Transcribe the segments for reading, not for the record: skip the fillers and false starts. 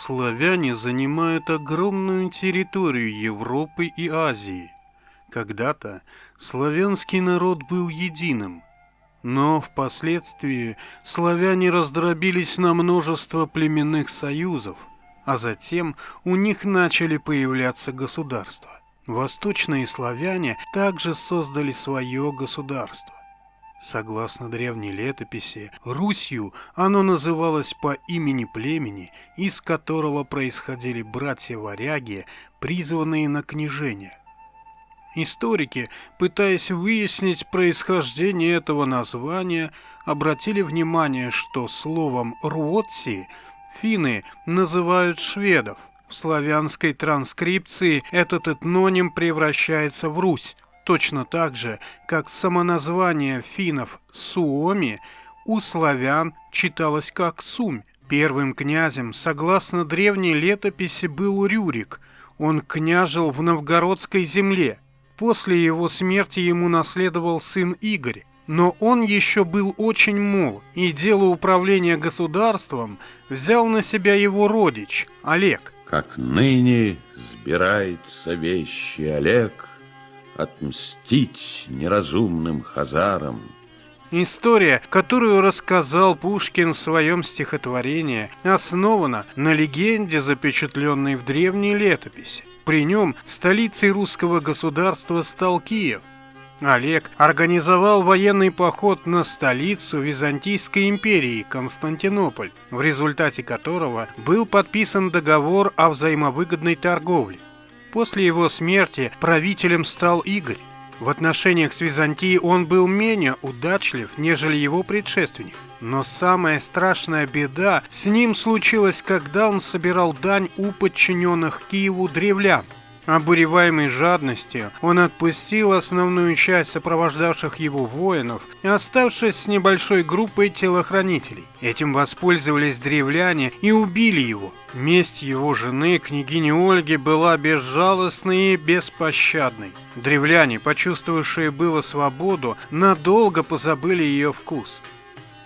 Славяне занимают огромную территорию Европы и Азии. Когда-то славянский народ был единым, но впоследствии славяне раздробились на множество племенных союзов, а затем у них начали появляться государства. Восточные славяне также создали свое государство. Согласно древней летописи, Русью оно называлось по имени племени, из которого происходили братья-варяги, призванные на княжение. Историки, пытаясь выяснить происхождение этого названия, обратили внимание, что словом «руотси» финны называют шведов. В славянской транскрипции этот этноним превращается в Русь, точно так же, как самоназвание финнов «Суоми» у славян читалось как «Сумь». Первым князем, согласно древней летописи, был Рюрик. Он княжил в новгородской земле. После его смерти ему наследовал сын Игорь. Но он еще был очень молод, и дело управления государством взял на себя его родич Олег. Как ныне сбирается вещи Олег отмстить неразумным хазарам. История, которую рассказал Пушкин в своем стихотворении, основана на легенде, запечатленной в древней летописи. При нем столицей русского государства стал Киев. Олег организовал военный поход на столицу Византийской империи Константинополь, в результате которого был подписан договор о взаимовыгодной торговле. После его смерти правителем стал Игорь. В отношениях с Византией он был менее удачлив, нежели его предшественник. Но самая страшная беда с ним случилась, когда он собирал дань у подчиненных Киеву древлян. Обуреваемый жадностью, он отпустил основную часть сопровождавших его воинов, оставшись с небольшой группой телохранителей. Этим воспользовались древляне и убили его. Месть его жены, княгини Ольги, была безжалостной и беспощадной. Древляне, почувствовавшие было свободу, надолго позабыли ее вкус.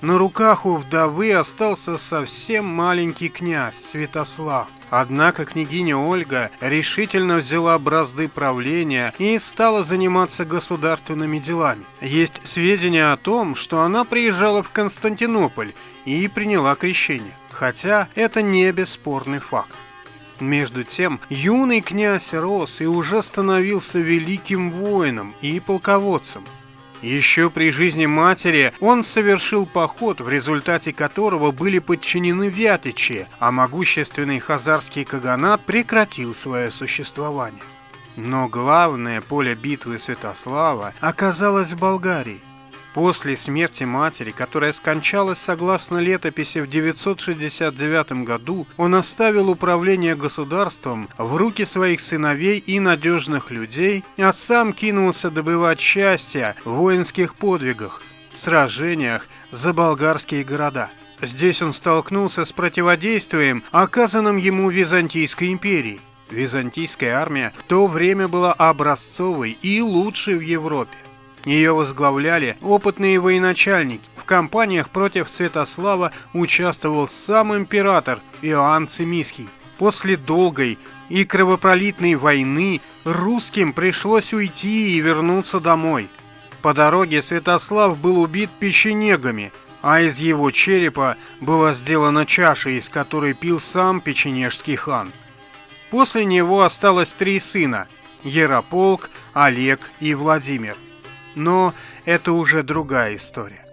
На руках у вдовы остался совсем маленький князь Святослав. Однако княгиня Ольга решительно взяла бразды правления и стала заниматься государственными делами. Есть сведения о том, что она приезжала в Константинополь и приняла крещение, хотя это не бесспорный факт. Между тем, юный князь рос и уже становился великим воином и полководцем. Еще при жизни матери он совершил поход, в результате которого были подчинены вятичи, а могущественный хазарский каганат прекратил свое существование. Но главное поле битвы Святослава оказалось в Болгарии. После смерти матери, которая скончалась согласно летописи в 969 году, он оставил управление государством в руки своих сыновей и надежных людей, а сам кинулся добывать счастье в воинских подвигах, в сражениях за болгарские города. Здесь он столкнулся с противодействием, оказанным ему Византийской империей. Византийская армия в то время была образцовой и лучшей в Европе. Ее возглавляли опытные военачальники. В кампаниях против Святослава участвовал сам император Иоанн Цимиский. После долгой и кровопролитной войны русским пришлось уйти и вернуться домой. По дороге Святослав был убит печенегами, а из его черепа была сделана чаша, из которой пил сам печенежский хан. После него осталось 3 сына – Ярополк, Олег и Владимир. Но это уже другая история.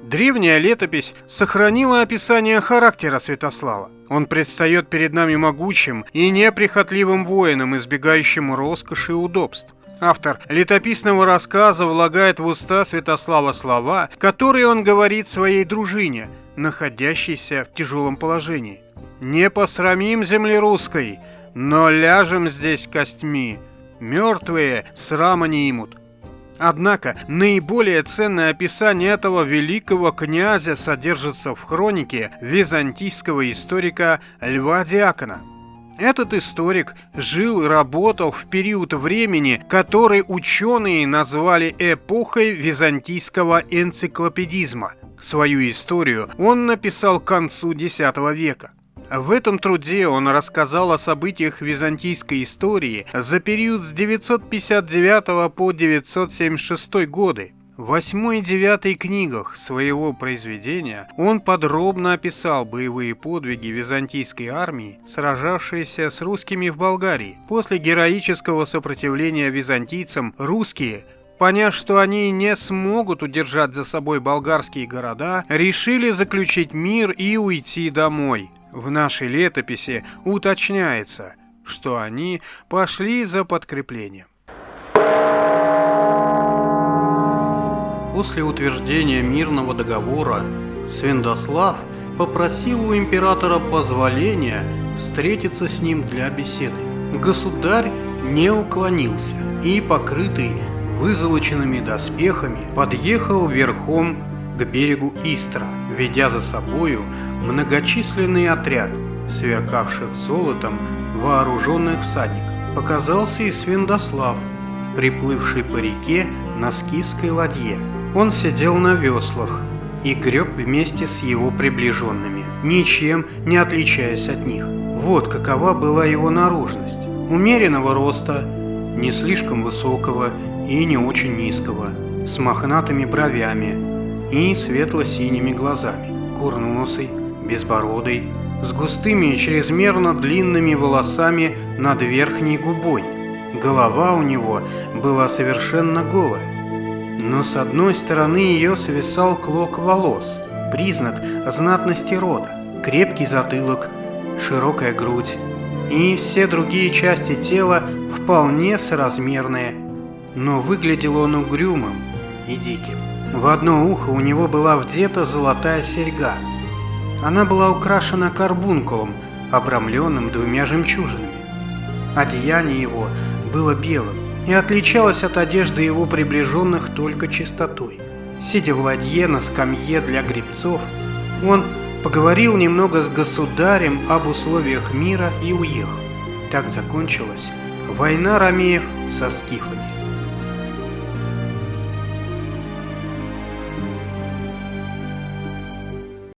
Древняя летопись сохранила описание характера Святослава. Он предстает перед нами могучим и неприхотливым воином, избегающим роскоши и удобств. Автор летописного рассказа влагает в уста Святослава слова, которые он говорит своей дружине, находящейся в тяжелом положении. «Не посрамим земли русской, но ляжем здесь костьми. Мертвые срама не имут». Однако наиболее ценное описание этого великого князя содержится в хронике византийского историка Льва Диакона. Этот историк жил и работал в период времени, который ученые назвали эпохой византийского энциклопедизма. Свою историю он написал к концу X века. В этом труде он рассказал о событиях византийской истории за период с 959 по 976 годы. В 8 и 9 книгах своего произведения он подробно описал боевые подвиги византийской армии, сражавшейся с русскими в Болгарии. После героического сопротивления византийцам русские, поняв, что они не смогут удержать за собой болгарские города, решили заключить мир и уйти домой. В нашей летописи уточняется, что они пошли за подкреплением. После утверждения мирного договора Святослав попросил у императора позволения встретиться с ним для беседы. Государь не уклонился и, покрытый вызолоченными доспехами, подъехал верхом к берегу Истра, ведя за собою многочисленный отряд сверкавших золотом вооруженных всадников. Показался и Святослав, приплывший по реке на скифской ладье. Он сидел на веслах и греб вместе с его приближенными, ничем не отличаясь от них. Вот какова была его наружность: умеренного роста, не слишком высокого и не очень низкого, с мохнатыми бровями и светло-синими глазами, курносый, безбородый, с густыми и чрезмерно длинными волосами над верхней губой. Голова у него была совершенно голая, но с одной стороны ее свисал клок волос, признак знатности рода, крепкий затылок, широкая грудь и все другие части тела вполне соразмерные, но выглядел он угрюмым и диким. В одно ухо у него была вдета золотая серьга. Она была украшена карбункулом, обрамленным 2 жемчужинами. Одеяние его было белым и отличалось от одежды его приближенных только чистотой. Сидя в ладье на скамье для гребцов, он поговорил немного с государем об условиях мира и уехал. Так закончилась война ромеев со скифами.